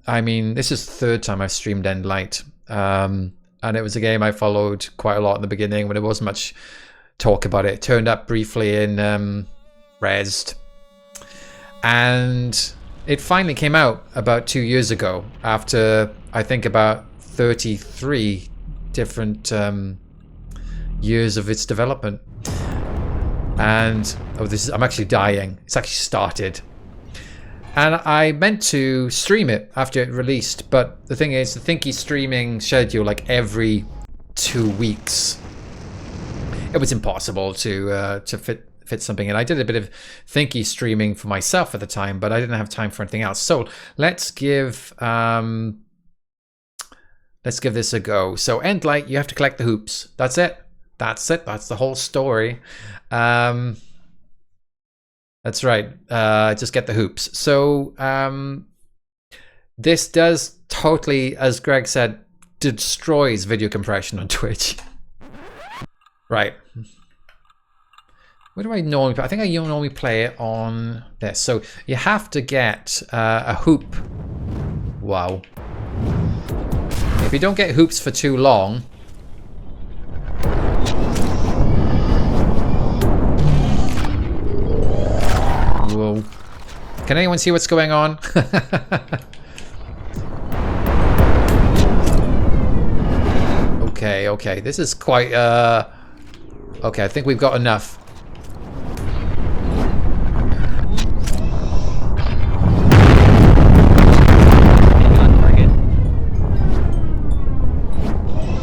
I mean, this is the third time I've streamed ENDLIGHT. And it was a game I followed quite a lot in the beginning when there wasn't much talk about it. It turned up briefly in Rezzed. And it finally came out about 2 years ago after, I think, about 33 different years of its development. And I'm actually dying. It's actually started. And I meant to stream it after it released, but the thing is, the Thinky streaming schedule, like every 2 weeks, it was impossible to fit something in. I did a bit of Thinky streaming for myself at the time, but I didn't have time for anything else. So let's give this a go. So ENDLIGHT, you have to collect the hoops. That's it. That's it. That's the whole story. That's right. Just get the hoops. So this does totally, as Greg said, destroys video compression on Twitch. Right. Where do I normally play? I think I normally play it on this. So you have to get a hoop. Wow. If you don't get hoops for too long, whoa. Can anyone see what's going on? Okay. This is quite okay, I think we've got enough.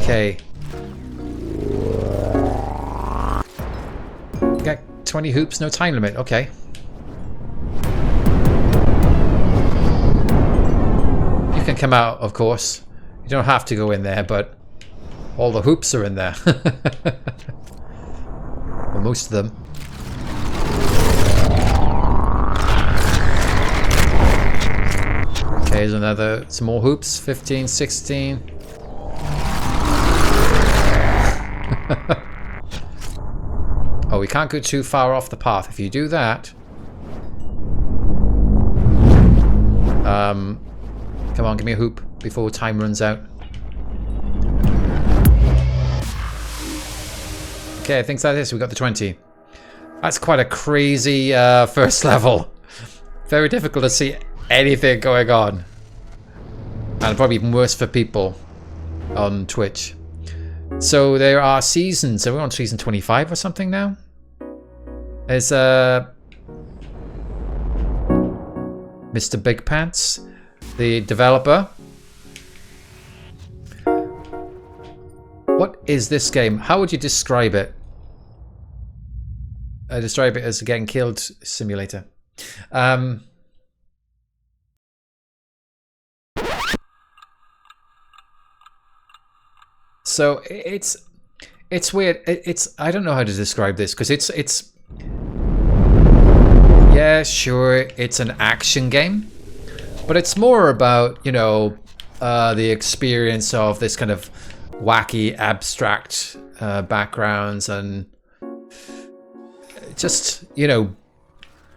Okay. Got 20 hoops, no time limit. Okay. You can come out, of course. You don't have to go in there, but all the hoops are in there. Well, most of them. Okay, there's some more hoops. 15, 16. Oh, we can't go too far off the path. If you do that, come on, give me a hoop before time runs out. Okay, I think that is. We got the 20. That's quite a crazy first level. Very difficult to see anything going on, and probably even worse for people on Twitch. So there are seasons. Are we on season 25 or something now? There's Mr. Big Pants, the developer. What is this game? How would you describe it? I describe it as a getting killed simulator. So it's weird. I don't know how to describe this because it's yeah, sure, it's an action game, but it's more about, you know, the experience of this kind of wacky, abstract backgrounds and just, you know,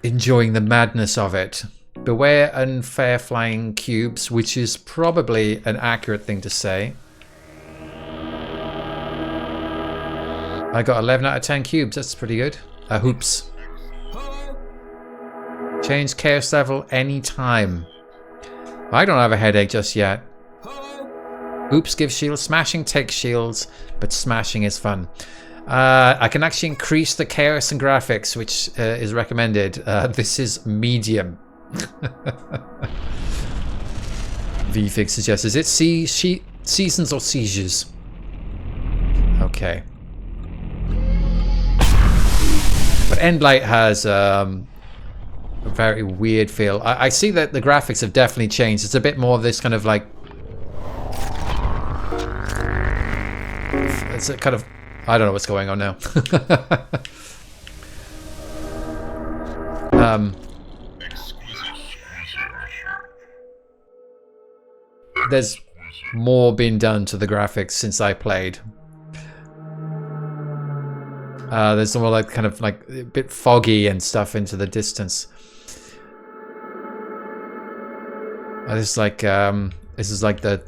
enjoying the madness of it. Beware unfair flying cubes, which is probably an accurate thing to say. I got 11 out of 10 cubes. That's pretty good. Hoops. Change chaos level anytime. I don't have a headache just yet. Hoops give shields. Smashing takes shields, but smashing is fun. I can actually increase the chaos and graphics, which is recommended. This is medium. VFix suggests. Is it seasons or seizures? Okay. But ENDLIGHT has a very weird feel. I see that the graphics have definitely changed. It's a bit more of this kind of like... It's a kind of... I don't know what's going on now. There's more been done to the graphics since I played. There's more like kind of like a bit foggy and stuff into the distance. This is like the...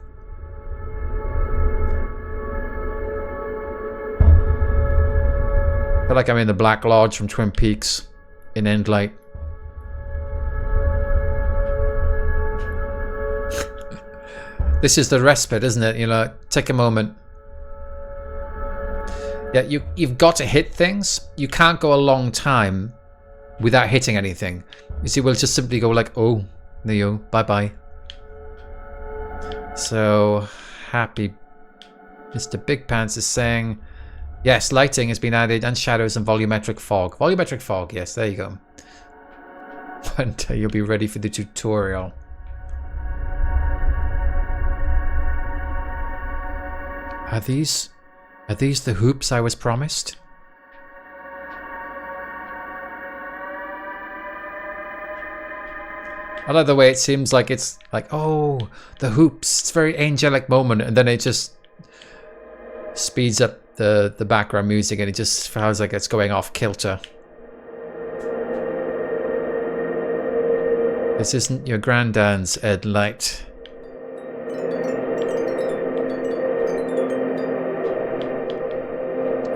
I feel like I'm in the Black Lodge from Twin Peaks in Endlight. This is the respite, isn't it? You know, take a moment. Yeah, you've got to hit things. You can't go a long time without hitting anything. You see, we'll just simply go like, oh, Neo, bye-bye. So, happy Mr. Big Pants is saying, yes, lighting has been added and shadows and volumetric fog. Volumetric fog, yes, there you go. And you'll be ready for the tutorial. Are these the hoops I was promised? I like the way it seems like it's like, oh, the hoops. It's a very angelic moment, and then it just speeds up the background music, and it just feels like it's going off kilter. This isn't your granddad's ENDLIGHT.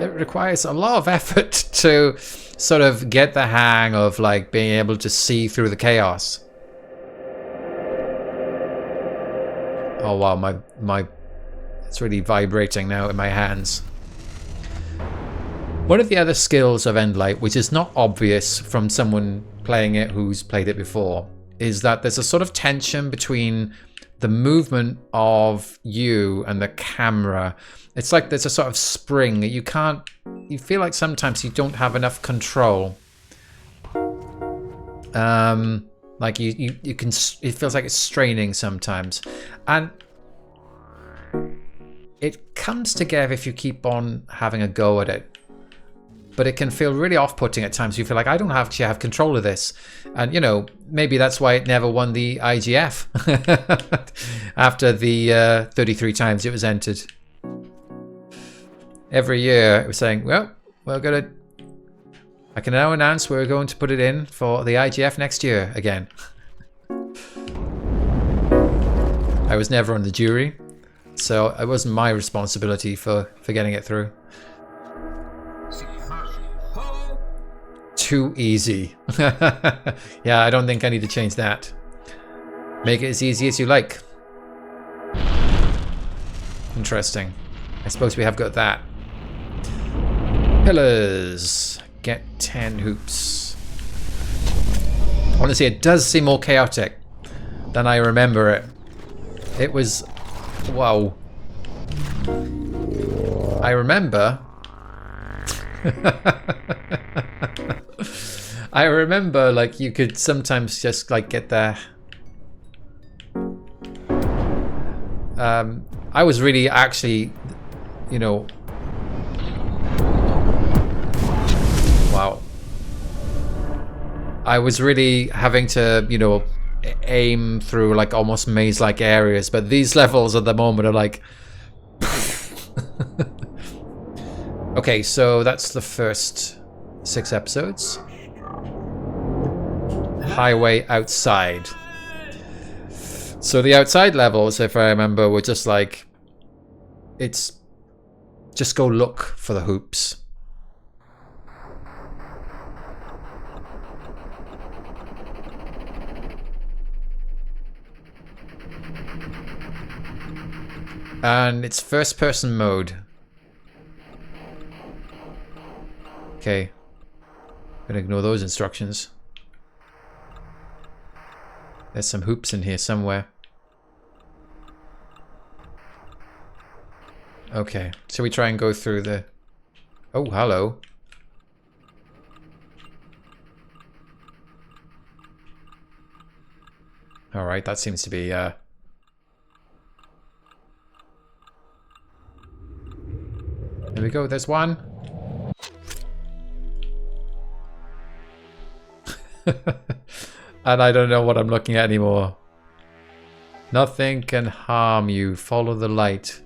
It requires a lot of effort to sort of get the hang of like being able to see through the chaos. Oh wow, my it's really vibrating now in my hands. One of the other skills of ENDLIGHT, which is not obvious from someone playing it who's played it before, is that there's a sort of tension between the movement of you and the camera. It's like there's a sort of spring. You feel like sometimes you don't have enough control. Like you can, it feels like it's straining sometimes. And it comes together if you keep on having a go at it. But it can feel really off-putting at times. You feel like, I don't actually have control of this. And, you know, maybe that's why it never won the IGF after the 33 times it was entered. Every year it was saying, well, I can now announce we're going to put it in for the IGF next year again. I was never on the jury, so it wasn't my responsibility for getting it through. Too easy. Yeah, I don't think I need to change that. Make it as easy as you like. Interesting. I suppose we have got that. Pillars. Get 10 hoops. Honestly, it does seem more chaotic than I remember it. It was... Wow. I remember... I remember, like, you could sometimes just, like, get there. I was really actually, you know... Wow. I was really having to, you know, aim through, like, almost maze-like areas, but these levels at the moment are like... Okay, so that's the first 6 episodes. Highway outside. So the outside levels, if I remember, were just like, it's just go look for the hoops. And it's first person mode. Okay. Gonna ignore those instructions. There's some hoops in here somewhere. Okay, so we try and go through the... Oh, hello. Alright, that seems to be... There we go, there's one. And I don't know what I'm looking at anymore. Nothing can harm you. Follow the light.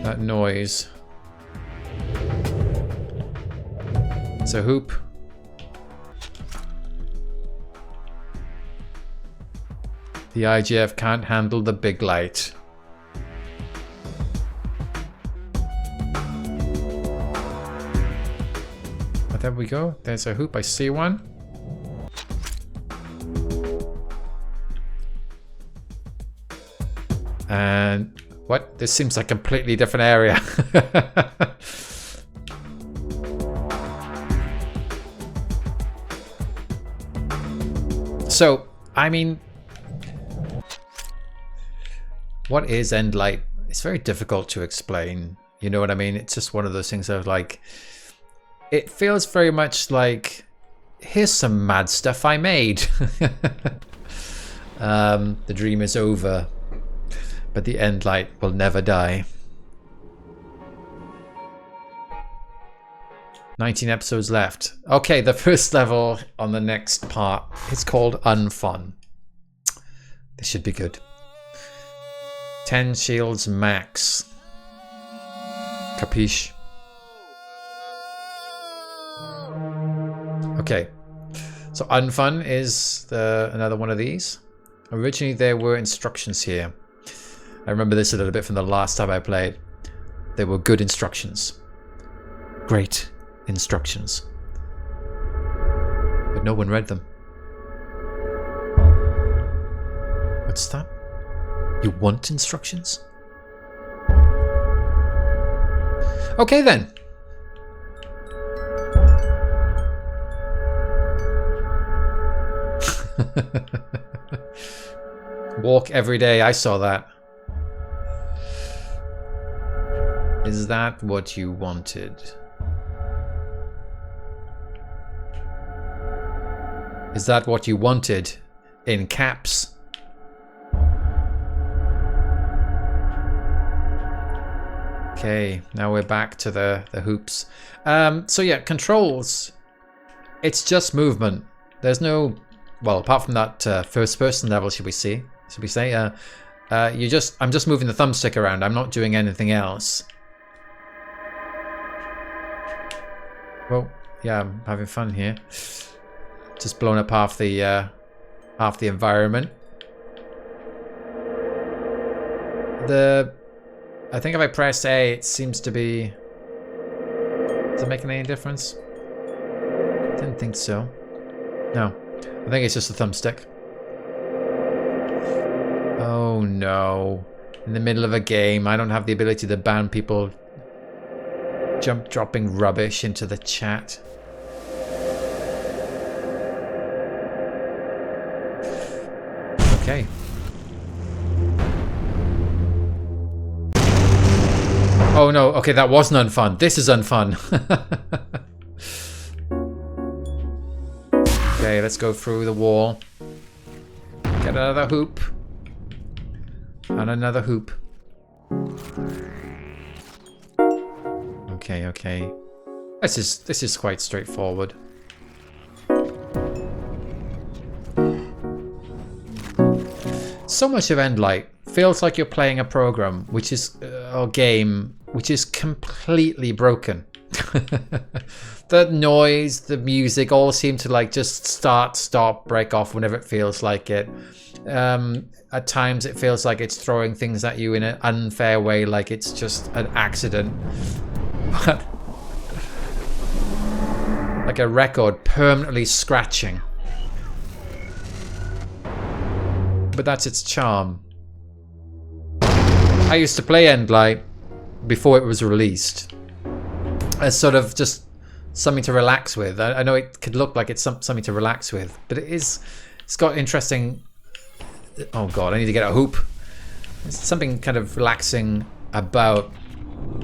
That noise. It's a hoop. The IGF can't handle the big light. But there we go. There's a hoop. I see one. And what? This seems like a completely different area. So, I mean, what is ENDLIGHT? It's very difficult to explain. You know what I mean? It's just one of those things of like, it feels very much like, here's some mad stuff I made. The dream is over, but the ENDLIGHT will never die. 19 episodes left. Okay, the first level on the next part is called Unfun. This should be good. 10 shields max. Capiche? Okay. So Unfun is another one of these. Originally there were instructions here. I remember this a little bit from the last time I played. There were good instructions. Great instructions. But no one read them. What's that? You want instructions? Okay then. Walk every day. I saw that. Is that what you wanted? Is that what you wanted? In caps. Okay, now we're back to the hoops. So yeah, controls. It's just movement. There's no, well, apart from that first person level, should we say? I'm just moving the thumbstick around. I'm not doing anything else. Well, yeah, I'm having fun here. Just blown up half the environment. I think if I press A, it seems to be. Is it making any difference? Didn't think so. No, I think it's just a thumbstick. Oh no! In the middle of a game, I don't have the ability to ban people dropping rubbish into the chat. Okay. Oh no, okay, that wasn't unfun. This is unfun. Okay, let's go through the wall. Get another hoop. And another hoop. Okay, okay. This is quite straightforward. So much of ENDLIGHT feels like you're playing a program which is a game which is completely broken. The noise, the music all seem to like just start, stop, break off whenever it feels like it. At times it feels like it's throwing things at you in an unfair way, like it's just an accident. But like a record permanently scratching. But that's its charm. I used to play ENDLIGHT before it was released as sort of just something to relax with. I know it could look like it's something to relax with, but it's got interesting. Oh god, I need to get a hoop. There's something kind of relaxing about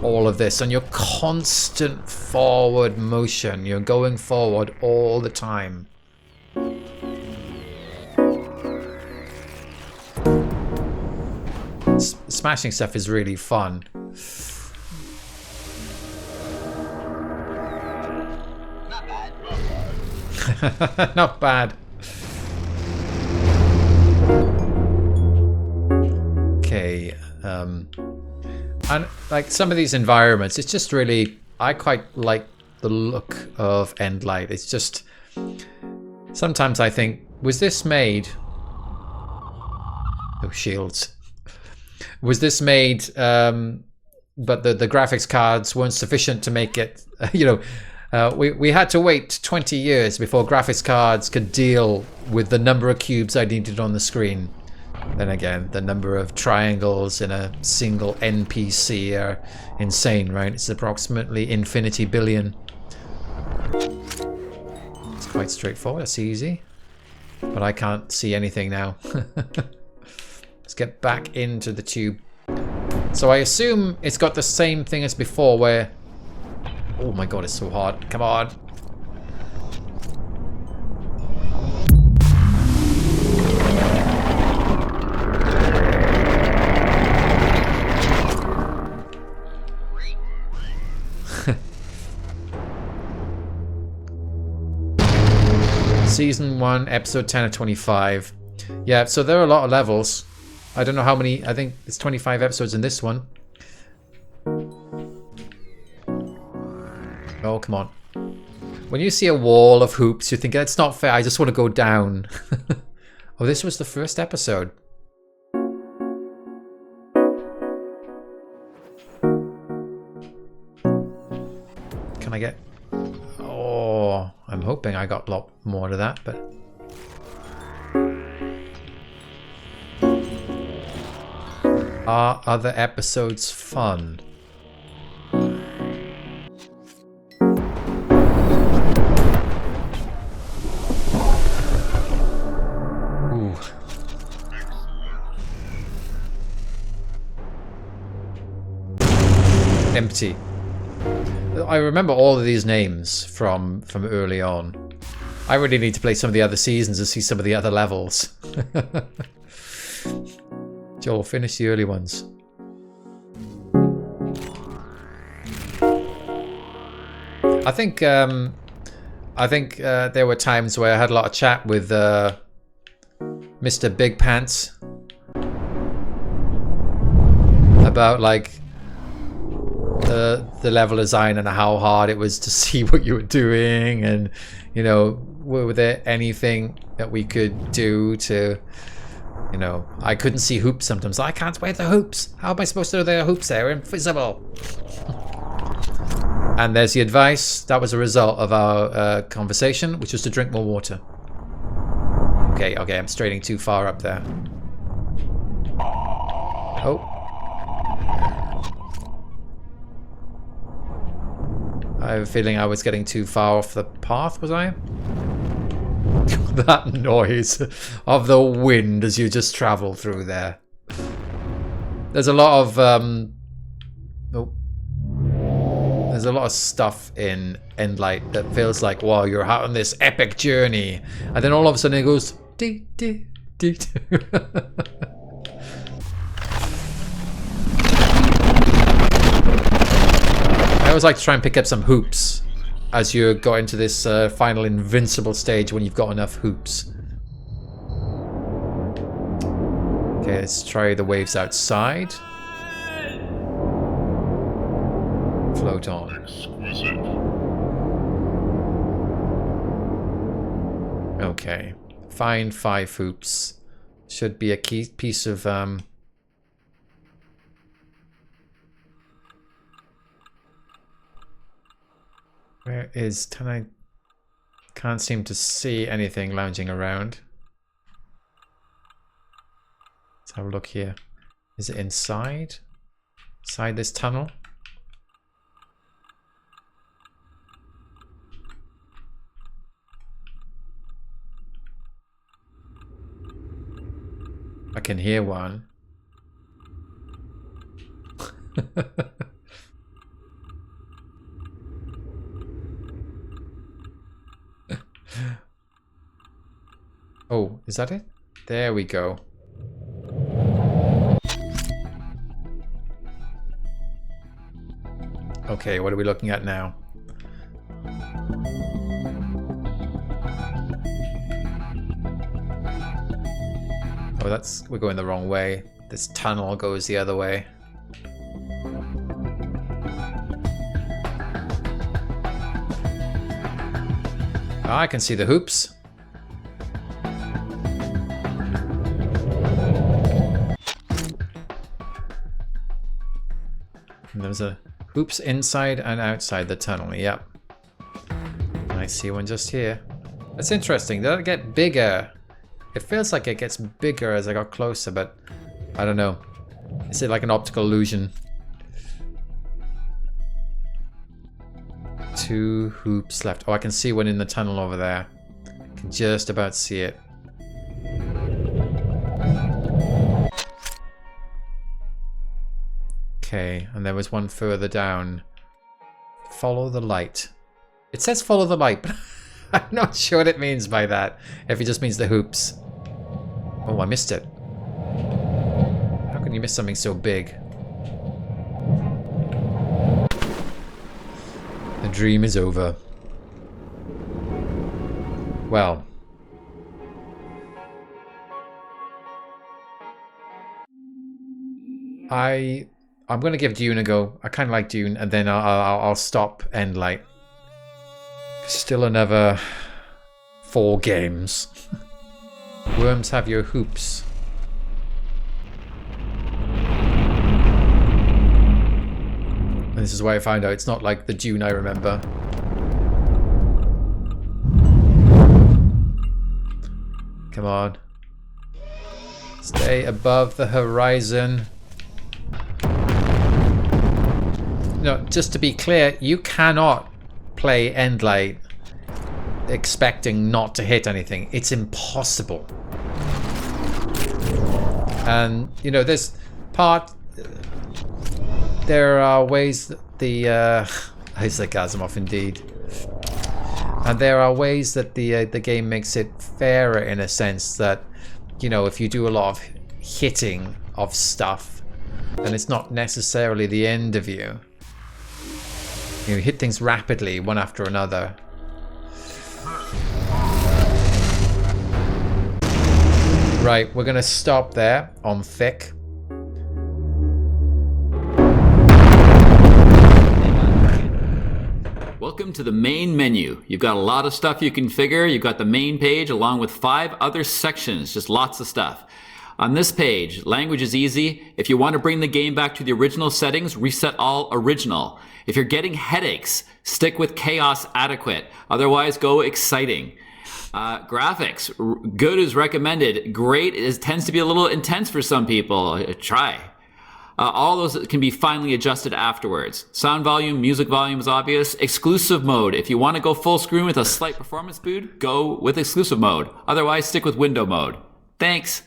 all of this, and your constant forward motion. You're going forward all the time. Smashing stuff is really fun. Not bad. Okay. And like some of these environments, it's just really, I quite like the look of ENDLIGHT. It's just, sometimes I think, was this made, oh shields, was this made, but the graphics cards weren't sufficient to make it, you know, we had to wait 20 years before graphics cards could deal with the number of cubes I needed on the screen. Then again, the number of triangles in a single NPC are insane, right? It's approximately infinity billion. It's quite straightforward, it's easy. But I can't see anything now. Let's get back into the tube. So I assume it's got the same thing as before where... Oh my god, it's so hard. Come on. Season 1, episode 10 of 25. Yeah, so there are a lot of levels. I don't know how many, I think it's 25 episodes in this one. Oh, come on. When you see a wall of hoops, you think, that's not fair, I just want to go down. Oh, this was the first episode. Can I get... Oh, I'm hoping I got a lot more to that, but... Are other episodes fun? Ooh. Empty. I remember all of these names from early on. I really need to play some of the other seasons and see some of the other levels. Joel, finish the early ones. I think there were times where I had a lot of chat with Mr. Big Pants about like the level design and how hard it was to see what you were doing, and you know, were there anything that we could do to, you know, I couldn't see hoops sometimes. I can't wear the hoops. How am I supposed to know there are hoops? They're invisible. And there's the advice. That was a result of our conversation, which was to drink more water. Okay, I'm straining too far up there. Oh. I have a feeling I was getting too far off the path, was I? That noise of the wind as you just travel through there. There's a lot of there's a lot of stuff in ENDLIGHT that feels like, wow, you're out on this epic journey, and then all of a sudden it goes dee dee dee. I always like to try and pick up some hoops as you go into this final invincible stage when you've got enough hoops. Okay, let's try the waves outside. Float on. Okay, find 5 hoops. Should be a key piece of where is... I can't seem to see anything lounging around. Let's have a look here. Is it inside? Inside this tunnel? I can hear one. Oh, is that it? There we go. Okay, what are we looking at now? Oh, we're going the wrong way. This tunnel goes the other way. Oh, I can see the hoops. And there's a hoops inside and outside the tunnel. Yep. I see one just here. That's interesting. Did it get bigger? It feels like it gets bigger as I got closer, but I don't know. Is it like an optical illusion? 2 hoops left. Oh, I can see one in the tunnel over there. I can just about see it. Okay, and there was one further down. Follow the light. It says follow the light, but I'm not sure what it means by that. If it just means the hoops. Oh, I missed it. How can you miss something so big? The dream is over. Well. I'm going to give Dune a go. I kind of like Dune, and then I'll stop ENDLIGHT. Still another 4 games. Worms have your hoops. And this is why I found out it's not like the Dune I remember. Come on. Stay above the horizon. No, just to be clear, you cannot play ENDLIGHT expecting not to hit anything. It's impossible. And, you know, there are ways that Isaac Asimov indeed. And there are ways that the game makes it fairer in a sense that, you know, if you do a lot of hitting of stuff, then it's not necessarily the end of you. You hit things rapidly, one after another. Right, we're going to stop there on thick. Welcome to the main menu. You've got a lot of stuff you can configure. You've got the main page along with 5 other sections, just lots of stuff. On this page, language is easy. If you want to bring the game back to the original settings, reset all original. If you're getting headaches, stick with chaos adequate. Otherwise, go exciting. Graphics, good is recommended. Great tends to be a little intense for some people. Try. All those can be finely adjusted afterwards. Sound volume, music volume is obvious. Exclusive mode. If you want to go full screen with a slight performance boost, go with exclusive mode. Otherwise, stick with window mode. Thanks.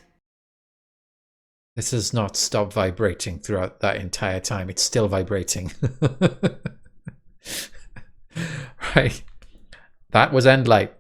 This has not stopped vibrating throughout that entire time. It's still vibrating. Right. That was ENDLIGHT.